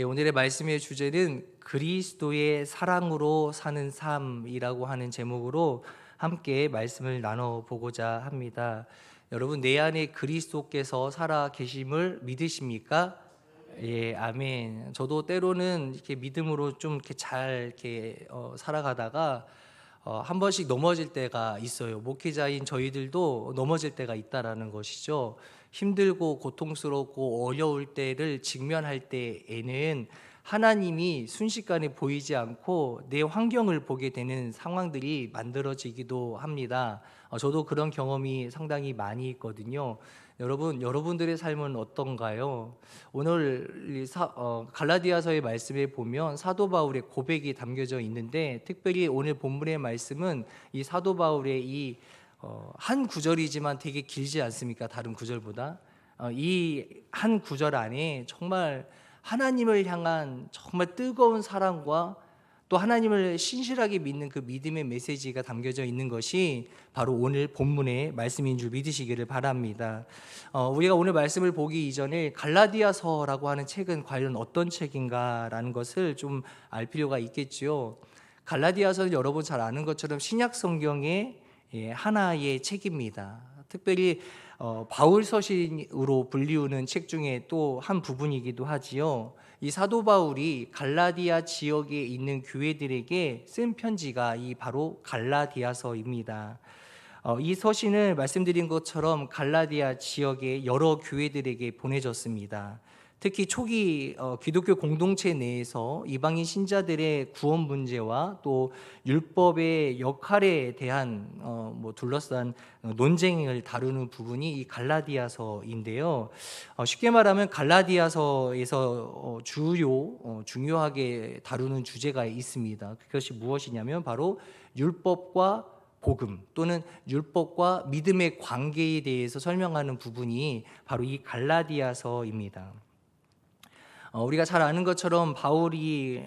오늘의 말씀의 주제는 그리스도의 사랑으로 사는 삶이라고 하는 제목으로 함께 말씀을 나눠보고자 합니다. 여러분, 내 안에 그리스도께서 살아 계심을 믿으십니까? 예, 아멘. 저도 때로는 이렇게 믿음으로 좀 이렇게 잘 살아가다가 한 번씩 넘어질 때가 있어요. 목회자인 저희들도 넘어질 때가 있다라는 것이죠. 힘들고 고통스럽고 어려울 때를 직면할 때에는 하나님이 순식간에 보이지 않고 내 환경을 보게 되는 상황들이 만들어지기도 합니다. 저도 그런 경험이 상당히 많이 있거든요. 여러분들의 삶은 어떤가요? 오늘 갈라디아서의 말씀에 보면 사도 바울의 고백이 담겨져 있는데, 특별히 오늘 본문의 말씀은 이 사도 바울의 한 구절이지만 되게 길지 않습니까? 다른 구절보다 이 한 구절 안에 정말 하나님을 향한 정말 뜨거운 사랑과 또 하나님을 신실하게 믿는 그 믿음의 메시지가 담겨져 있는 것이 바로 오늘 본문의 말씀인 줄 믿으시기를 바랍니다. 우리가 오늘 말씀을 보기 이전에 갈라디아서라고 하는 책은 과연 어떤 책인가라는 것을 좀 알 필요가 있겠지요. 갈라디아서는 여러분 잘 아는 것처럼 신약 성경의 하나의 책입니다. 특별히 바울 서신으로 불리우는 책 중에 또 한 부분이기도 하지요. 이 사도 바울이 갈라디아 지역에 있는 교회들에게 쓴 편지가 바로 갈라디아서입니다. 이 서신을 말씀드린 것처럼 갈라디아 지역의 여러 교회들에게 보내졌습니다. 특히 초기 기독교 공동체 내에서 이방인 신자들의 구원 문제와 또 율법의 역할에 대한 둘러싼 논쟁을 다루는 부분이 이 갈라디아서인데요. 쉽게 말하면 갈라디아서에서 중요하게 다루는 주제가 있습니다. 그것이 무엇이냐면 바로 율법과 복음 또는 율법과 믿음의 관계에 대해서 설명하는 부분이 바로 이 갈라디아서입니다. 우리가 잘 아는 것처럼 바울이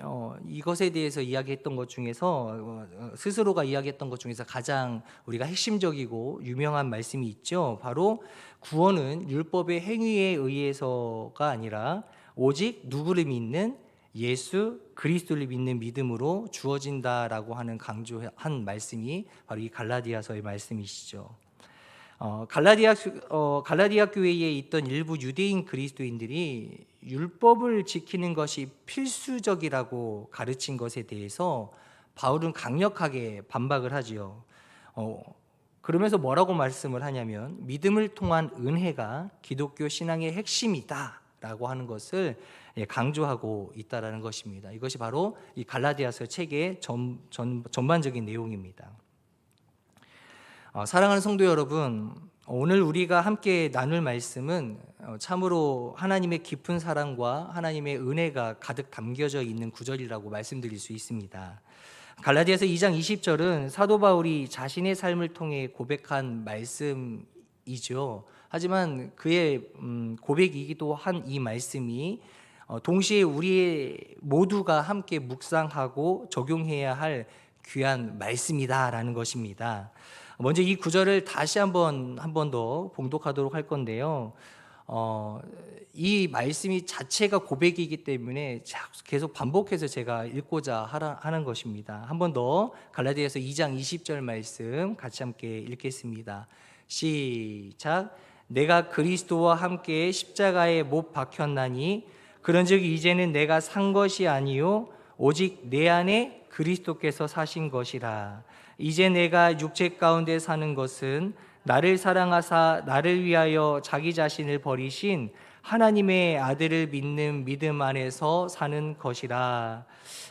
이것에 대해서 이야기했던 것 중에서 스스로가 이야기했던 것 중에서 가장 우리가 핵심적이고 유명한 말씀이 있죠. 바로 구원은 율법의 행위에 의해서가 아니라 오직 누구를 믿는 예수 그리스도를 믿는 믿음으로 주어진다라고 하는 강조한 말씀이 바로 이 갈라디아서의 말씀이시죠. 갈라디아 교회에 있던 일부 유대인 그리스도인들이 율법을 지키는 것이 필수적이라고 가르친 것에 대해서 바울은 강력하게 반박을 하지요. 그러면서 뭐라고 말씀을 하냐면 믿음을 통한 은혜가 기독교 신앙의 핵심이다라고 하는 것을 강조하고 있다라는 것입니다. 이것이 바로 이 갈라디아서 책의 전반적인 내용입니다. 사랑하는 성도 여러분, 오늘 우리가 함께 나눌 말씀은 참으로 하나님의 깊은 사랑과 하나님의 은혜가 가득 담겨져 있는 구절이라고 말씀드릴 수 있습니다. 갈라디아서 2장 20절은 사도 바울이 자신의 삶을 통해 고백한 말씀이죠. 하지만 그의 고백이기도 한 이 말씀이 동시에 우리 모두가 함께 묵상하고 적용해야 할 귀한 말씀이다라는 것입니다. 먼저 이 구절을 다시 한 번 더 봉독하도록 할 건데요. 이 말씀이 자체가 고백이기 때문에 계속 반복해서 제가 읽고자 하는 것입니다. 한 번 더 갈라디아서 2장 20절 말씀 같이 함께 읽겠습니다. 시작. 내가 그리스도와 함께 십자가에 못 박혔나니 그런즉 이제는 내가 산 것이 아니요 오직 내 안에 그리스도께서 사신 것이라. 이제 내가 육체 가운데 사는 것은 나를 사랑하사 나를 위하여 자기 자신을 버리신 하나님의 아들을 믿는 믿음 안에서 사는 것이라.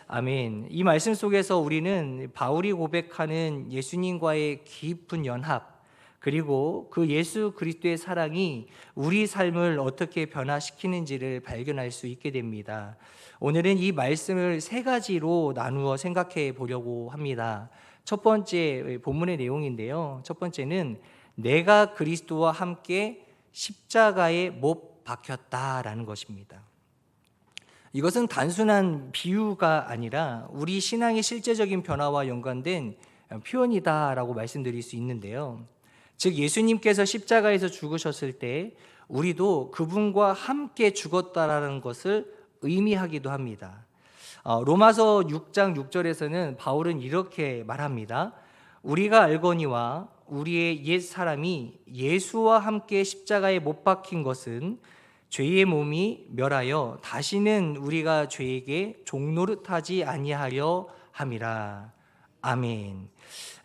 아멘. 이 말씀 속에서 우리는 바울이 고백하는 예수님과의 깊은 연합, 그리고 그 예수 그리스도의 사랑이 우리 삶을 어떻게 변화시키는지를 발견할 수 있게 됩니다. 오늘은 이 말씀을 세 가지로 나누어 생각해 보려고 합니다. 첫 번째 본문의 내용인데요. 첫 번째는 내가 그리스도와 함께 십자가에 못 박혔다라는 것입니다. 이것은 단순한 비유가 아니라 우리 신앙의 실제적인 변화와 연관된 표현이다라고 말씀드릴 수 있는데요. 즉 예수님께서 십자가에서 죽으셨을 때 우리도 그분과 함께 죽었다라는 것을 의미하기도 합니다. 로마서 6장 6절에서는 바울은 이렇게 말합니다. 우리가 알거니와 우리의 옛 사람이 예수와 함께 십자가에 못 박힌 것은 죄의 몸이 멸하여 다시는 우리가 죄에게 종노릇하지 아니하려 함이라. 아멘.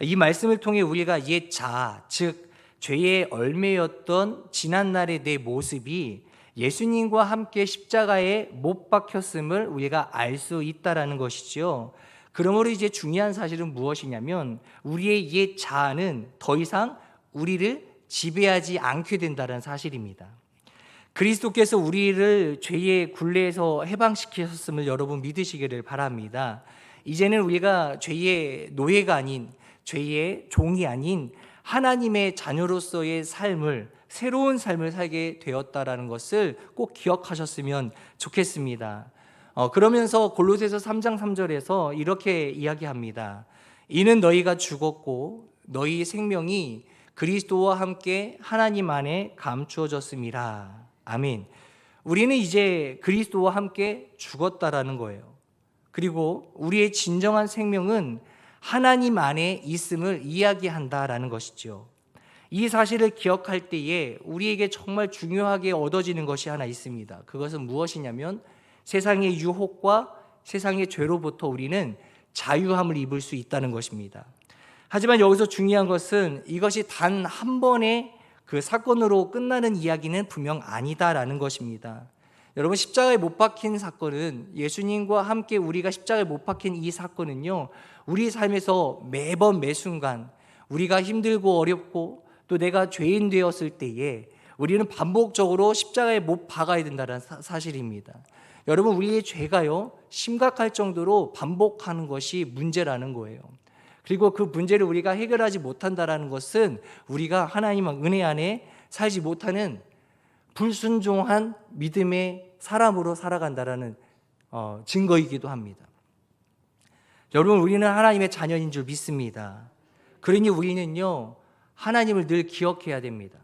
이 말씀을 통해 우리가 옛 자아, 즉 죄의 얼매였던 지난날의 내 모습이 예수님과 함께 십자가에 못 박혔음을 우리가 알 수 있다라는 것이지요. 그러므로 이제 중요한 사실은 무엇이냐면 우리의 옛 자아는 더 이상 우리를 지배하지 않게 된다는 사실입니다. 그리스도께서 우리를 죄의 굴레에서 해방시키셨음을 여러분 믿으시기를 바랍니다. 이제는 우리가 죄의 노예가 아닌, 죄의 종이 아닌 하나님의 자녀로서의 삶을, 새로운 삶을 살게 되었다라는 것을 꼭 기억하셨으면 좋겠습니다. 그러면서 골로새서 3장 3절에서 이렇게 이야기합니다. 이는 너희가 죽었고 너희 생명이 그리스도와 함께 하나님 안에 감추어졌음이라. 아멘. 우리는 이제 그리스도와 함께 죽었다라는 거예요. 그리고 우리의 진정한 생명은 하나님 안에 있음을 이야기한다라는 것이죠. 이 사실을 기억할 때에 우리에게 정말 중요하게 얻어지는 것이 하나 있습니다. 그것은 무엇이냐면 세상의 유혹과 세상의 죄로부터 우리는 자유함을 입을 수 있다는 것입니다. 하지만 여기서 중요한 것은 이것이 단 한 번의 그 사건으로 끝나는 이야기는 분명 아니다라는 것입니다. 여러분, 십자가에 못 박힌 사건은, 예수님과 함께 우리가 십자가에 못 박힌 이 사건은요, 우리 삶에서 매번 매순간 우리가 힘들고 어렵고 또 내가 죄인 되었을 때에 우리는 반복적으로 십자가에 못 박아야 된다는 사실입니다. 여러분, 우리의 죄가요 심각할 정도로 반복하는 것이 문제라는 거예요. 그리고 그 문제를 우리가 해결하지 못한다는 것은 우리가 하나님의 은혜 안에 살지 못하는 불순종한 믿음의 사람으로 살아간다는 증거이기도 합니다. 여러분, 우리는 하나님의 자녀인 줄 믿습니다. 그러니 우리는요 하나님을 늘 기억해야 됩니다.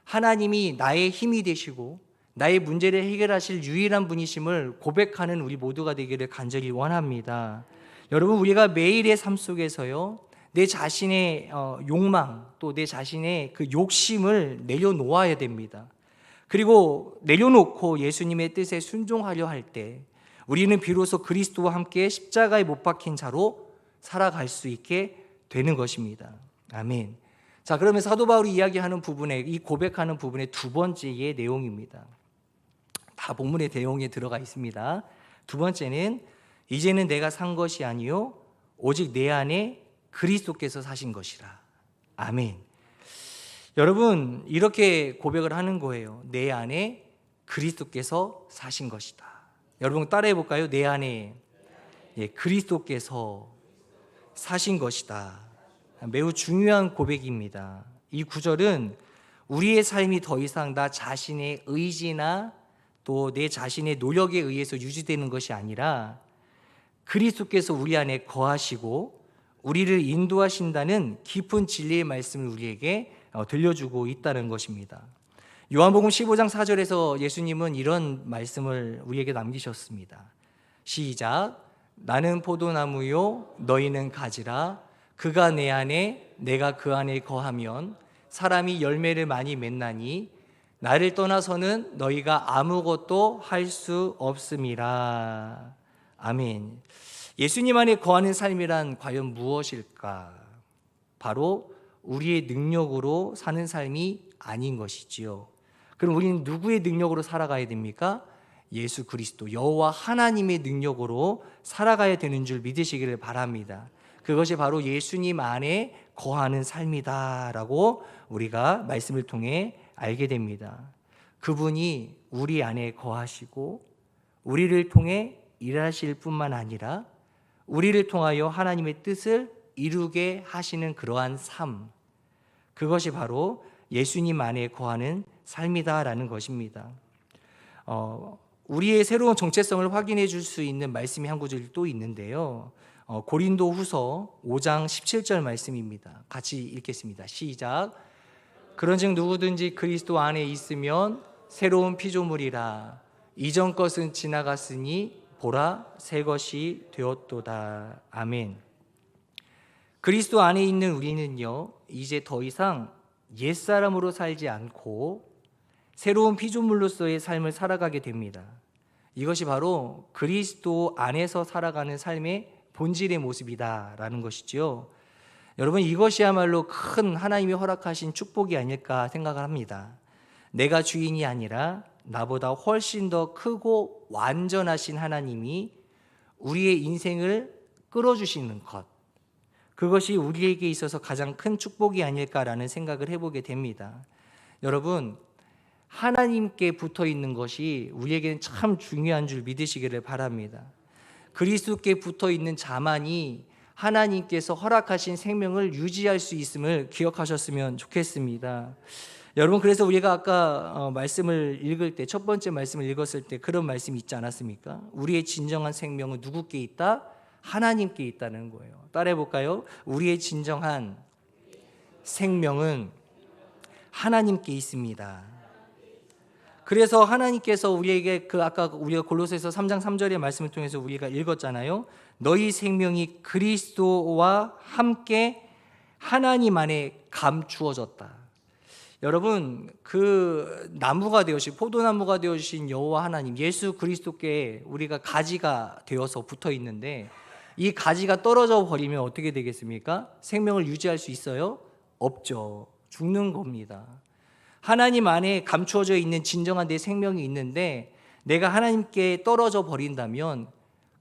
하나님이 나의 힘이 되시고 나의 문제를 해결하실 유일한 분이심을 고백하는 우리 모두가 되기를 간절히 원합니다. 여러분, 우리가 매일의 삶 속에서요 내 자신의 욕망, 또 내 자신의 그 욕심을 내려놓아야 됩니다. 그리고 내려놓고 예수님의 뜻에 순종하려 할 때 우리는 비로소 그리스도와 함께 십자가에 못 박힌 자로 살아갈 수 있게 되는 것입니다. 아멘. 자, 그러면 사도 바울이 이야기하는 부분에, 이 고백하는 부분의 두 번째의 내용입니다. 다 본문의 내용에 들어가 있습니다. 두 번째는 이제는 내가 산 것이 아니요 오직 내 안에 그리스도께서 사신 것이라. 아멘. 여러분, 이렇게 고백을 하는 거예요. 내 안에 그리스도께서 사신 것이다. 여러분, 따라해 볼까요? 내 안에 그리스도께서 사신 것이다. 매우 중요한 고백입니다. 이 구절은 우리의 삶이 더 이상 나 자신의 의지나 또 내 자신의 노력에 의해서 유지되는 것이 아니라 그리스도께서 우리 안에 거하시고 우리를 인도하신다는 깊은 진리의 말씀을 우리에게 들려주고 있다는 것입니다. 요한복음 15장 4절에서 예수님은 이런 말씀을 우리에게 남기셨습니다. 시작. 나는 포도나무요 너희는 가지라. 그가 내 안에 내가 그 안에 거하면 사람이 열매를 많이 맺나니 나를 떠나서는 너희가 아무것도 할 수 없음이라. 아멘. 예수님 안에 거하는 삶이란 과연 무엇일까? 바로 우리의 능력으로 사는 삶이 아닌 것이지요. 그럼 우리는 누구의 능력으로 살아가야 됩니까? 예수 그리스도, 여호와 하나님의 능력으로 살아가야 되는 줄 믿으시기를 바랍니다. 그것이 바로 예수님 안에 거하는 삶이다라고 우리가 말씀을 통해 알게 됩니다. 그분이 우리 안에 거하시고 우리를 통해 일하실 뿐만 아니라 우리를 통하여 하나님의 뜻을 이루게 하시는 그러한 삶, 그것이 바로 예수님 안에 거하는 삶이다라는 것입니다. 우리의 새로운 정체성을 확인해 줄 수 있는 말씀이 한 구절이 또 있는데요. 고린도 후서 5장 17절 말씀입니다. 같이 읽겠습니다. 시작. 그런즉 누구든지 그리스도 안에 있으면 새로운 피조물이라. 이전 것은 지나갔으니 보라 새 것이 되었도다. 아멘. 그리스도 안에 있는 우리는요, 이제 더 이상 옛사람으로 살지 않고 새로운 피조물로서의 삶을 살아가게 됩니다. 이것이 바로 그리스도 안에서 살아가는 삶의 본질의 모습이다라는 것이지요. 여러분, 이것이야말로 큰 하나님이 허락하신 축복이 아닐까 생각을 합니다. 내가 주인이 아니라 나보다 훨씬 더 크고 완전하신 하나님이 우리의 인생을 끌어주시는 것, 그것이 우리에게 있어서 가장 큰 축복이 아닐까라는 생각을 해보게 됩니다. 여러분, 하나님께 붙어 있는 것이 우리에게는 참 중요한 줄 믿으시기를 바랍니다. 그리스도께 붙어 있는 자만이 하나님께서 허락하신 생명을 유지할 수 있음을 기억하셨으면 좋겠습니다. 여러분, 그래서 우리가 아까 말씀을 읽을 때, 첫 번째 말씀을 읽었을 때 그런 말씀이 있지 않았습니까? 우리의 진정한 생명은 누구께 있다? 하나님께 있다는 거예요. 따라해 볼까요? 우리의 진정한 생명은 하나님께 있습니다. 그래서 하나님께서 우리에게 아까 우리가 골로새서 3장 3절의 말씀을 통해서 우리가 읽었잖아요. 너희 생명이 그리스도와 함께 하나님 안에 감추어졌다. 여러분, 그 나무가 되어주신, 포도나무가 되어주신 여호와 하나님, 예수 그리스도께 우리가 가지가 되어서 붙어 있는데, 이 가지가 떨어져 버리면 어떻게 되겠습니까? 생명을 유지할 수 있어요? 없죠. 죽는 겁니다. 하나님 안에 감추어져 있는 진정한 내 생명이 있는데, 내가 하나님께 떨어져 버린다면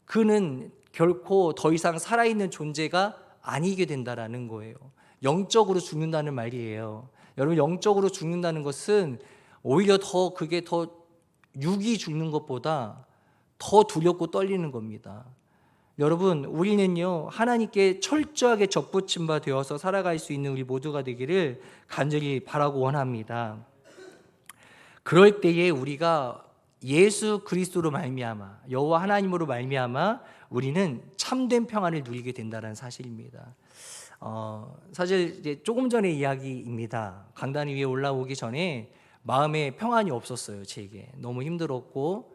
그는 결코 더 이상 살아있는 존재가 아니게 된다라는 거예요. 영적으로 죽는다는 말이에요. 여러분, 영적으로 죽는다는 것은 오히려 그게 더 육이 죽는 것보다 더 두렵고 떨리는 겁니다. 여러분, 우리는요, 하나님께 철저하게 접붙임 바 되어서 살아갈 수 있는 우리 모두가 되기를 간절히 바라고 원합니다. 그럴 때에 우리가 예수 그리스도로 말미암아, 여호와 하나님으로 말미암아 우리는 참된 평안을 누리게 된다는 사실입니다. 사실 이제 조금 전의 이야기입니다. 강단 위에 올라오기 전에 마음에 평안이 없었어요. 제게 너무 힘들었고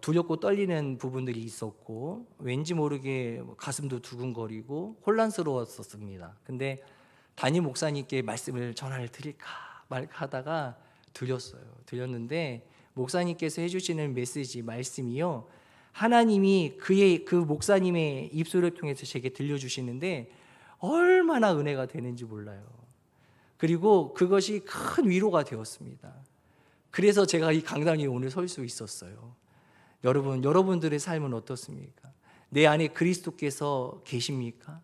두렵고 떨리는 부분들이 있었고, 왠지 모르게 가슴도 두근거리고 혼란스러웠었습니다. 근데 담임 목사님께 말씀을 전화를 드릴까 말까 하다가 들렸는데, 목사님께서 해주시는 메시지, 말씀이요, 하나님이 그 목사님의 입술을 통해서 제게 들려주시는데 얼마나 은혜가 되는지 몰라요. 그리고 그것이 큰 위로가 되었습니다. 그래서 제가 이 강단 위에 오늘 설 수 있었어요. 여러분들의 삶은 어떻습니까? 내 안에 그리스도께서 계십니까?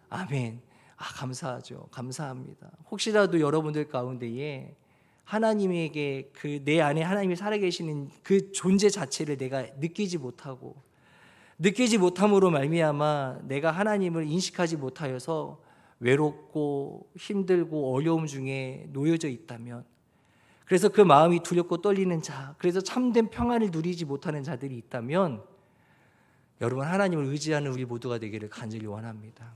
아멘. 감사하죠. 감사합니다. 혹시라도 여러분들 가운데에 하나님에게 내 안에 하나님이 살아계시는 그 존재 자체를 내가 느끼지 못함으로 말미암아 내가 하나님을 인식하지 못하여서 외롭고 힘들고 어려움 중에 놓여져 있다면, 그래서 그 마음이 두렵고 떨리는 자, 그래서 참된 평안을 누리지 못하는 자들이 있다면, 여러분, 하나님을 의지하는 우리 모두가 되기를 간절히 원합니다.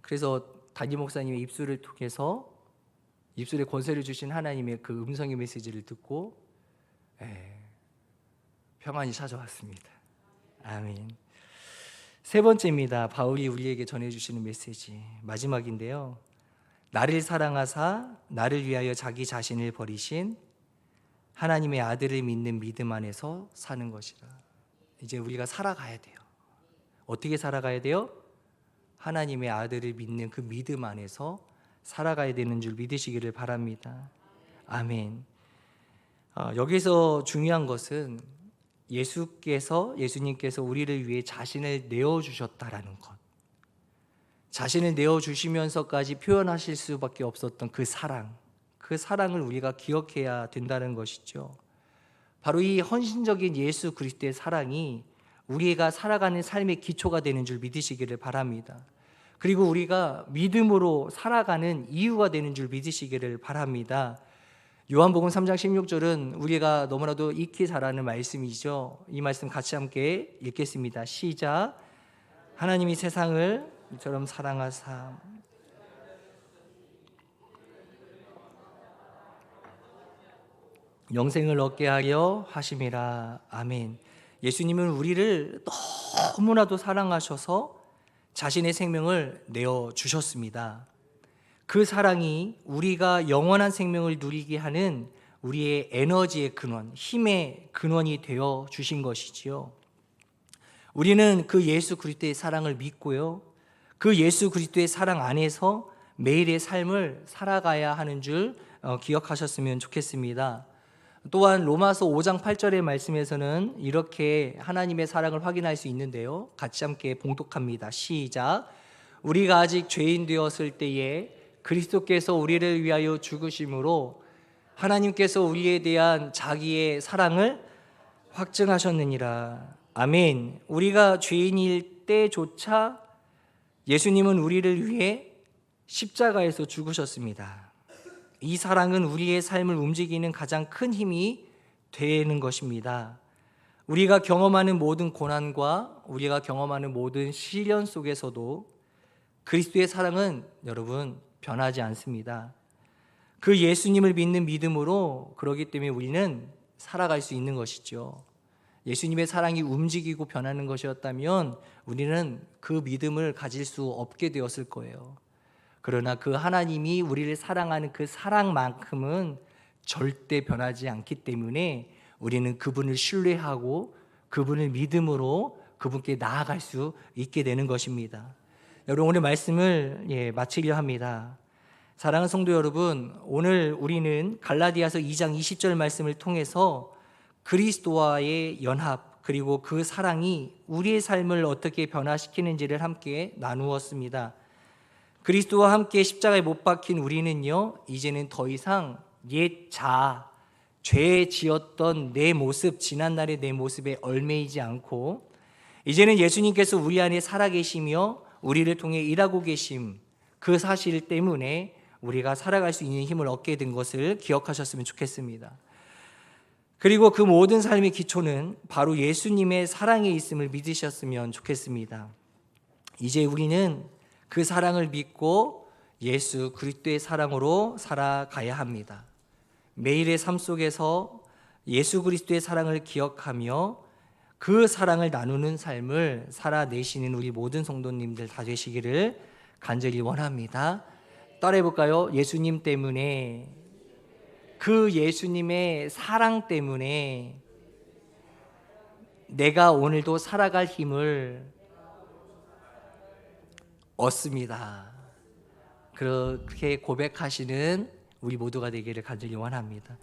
그래서 담임 목사님의 입술을 통해서, 입술에 권세를 주신 하나님의 그 음성의 메시지를 듣고 평안이 찾아왔습니다. 아멘. 세 번째입니다. 바울이 우리에게 전해주시는 메시지, 마지막인데요. 나를 사랑하사 나를 위하여 자기 자신을 버리신 하나님의 아들을 믿는 믿음 안에서 사는 것이라. 이제 우리가 살아가야 돼요. 어떻게 살아가야 돼요? 하나님의 아들을 믿는 그 믿음 안에서 살아가야 되는 줄 믿으시기를 바랍니다. 아멘. 여기서 중요한 것은 예수님께서 우리를 위해 자신을 내어주셨다라는 것, 자신을 내어주시면서까지 표현하실 수밖에 없었던 그 사랑을 우리가 기억해야 된다는 것이죠. 바로 이 헌신적인 예수 그리스도의 사랑이 우리가 살아가는 삶의 기초가 되는 줄 믿으시기를 바랍니다. 그리고 우리가 믿음으로 살아가는 이유가 되는 줄 믿으시기를 바랍니다. 요한복음 3장 16절은 우리가 너무나도 익히 잘 아는 말씀이죠. 이 말씀 같이 함께 읽겠습니다. 시작. 하나님이 세상을 이처럼 사랑하사 영생을 얻게 하려 하심이라. 아멘. 예수님은 우리를 너무나도 사랑하셔서 자신의 생명을 내어 주셨습니다. 그 사랑이 우리가 영원한 생명을 누리게 하는 우리의 에너지의 근원, 힘의 근원이 되어 주신 것이지요. 우리는 그 예수 그리스도의 사랑을 믿고요, 그 예수 그리스도의 사랑 안에서 매일의 삶을 살아가야 하는 줄 기억하셨으면 좋겠습니다. 또한 로마서 5장 8절의 말씀에서는 이렇게 하나님의 사랑을 확인할 수 있는데요, 같이 함께 봉독합니다. 시작. 우리가 아직 죄인 되었을 때에 그리스도께서 우리를 위하여 죽으심으로 하나님께서 우리에 대한 자기의 사랑을 확증하셨느니라. 아멘. 우리가 죄인일 때조차 예수님은 우리를 위해 십자가에서 죽으셨습니다. 이 사랑은 우리의 삶을 움직이는 가장 큰 힘이 되는 것입니다. 우리가 경험하는 모든 고난과 우리가 경험하는 모든 시련 속에서도 그리스도의 사랑은 여러분 변하지 않습니다. 그 예수님을 믿는 믿음으로, 그러기 때문에 우리는 살아갈 수 있는 것이죠. 예수님의 사랑이 움직이고 변하는 것이었다면 우리는 그 믿음을 가질 수 없게 되었을 거예요. 그러나 그 하나님이 우리를 사랑하는 그 사랑만큼은 절대 변하지 않기 때문에 우리는 그분을 신뢰하고 그분을 믿음으로 그분께 나아갈 수 있게 되는 것입니다. 여러분, 오늘 말씀을 마치려 합니다. 사랑하는 성도 여러분, 오늘 우리는 갈라디아서 2장 20절 말씀을 통해서 그리스도와의 연합, 그리고 그 사랑이 우리의 삶을 어떻게 변화시키는지를 함께 나누었습니다. 그리스도와 함께 십자가에 못 박힌 우리는요, 이제는 더 이상 옛 죄 지었던 내 모습, 지난날의 내 모습에 얽매이지 않고 이제는 예수님께서 우리 안에 살아계시며 우리를 통해 일하고 계심, 그 사실 때문에 우리가 살아갈 수 있는 힘을 얻게 된 것을 기억하셨으면 좋겠습니다. 그리고 그 모든 삶의 기초는 바로 예수님의 사랑에 있음을 믿으셨으면 좋겠습니다. 이제 우리는 그 사랑을 믿고 예수 그리스도의 사랑으로 살아가야 합니다. 매일의 삶 속에서 예수 그리스도의 사랑을 기억하며 그 사랑을 나누는 삶을 살아내시는 우리 모든 성도님들 다 되시기를 간절히 원합니다. 따라해 볼까요? 예수님 때문에, 그 예수님의 사랑 때문에 내가 오늘도 살아갈 힘을 얻습니다. 그렇게 고백하시는 우리 모두가 되기를 간절히 원합니다.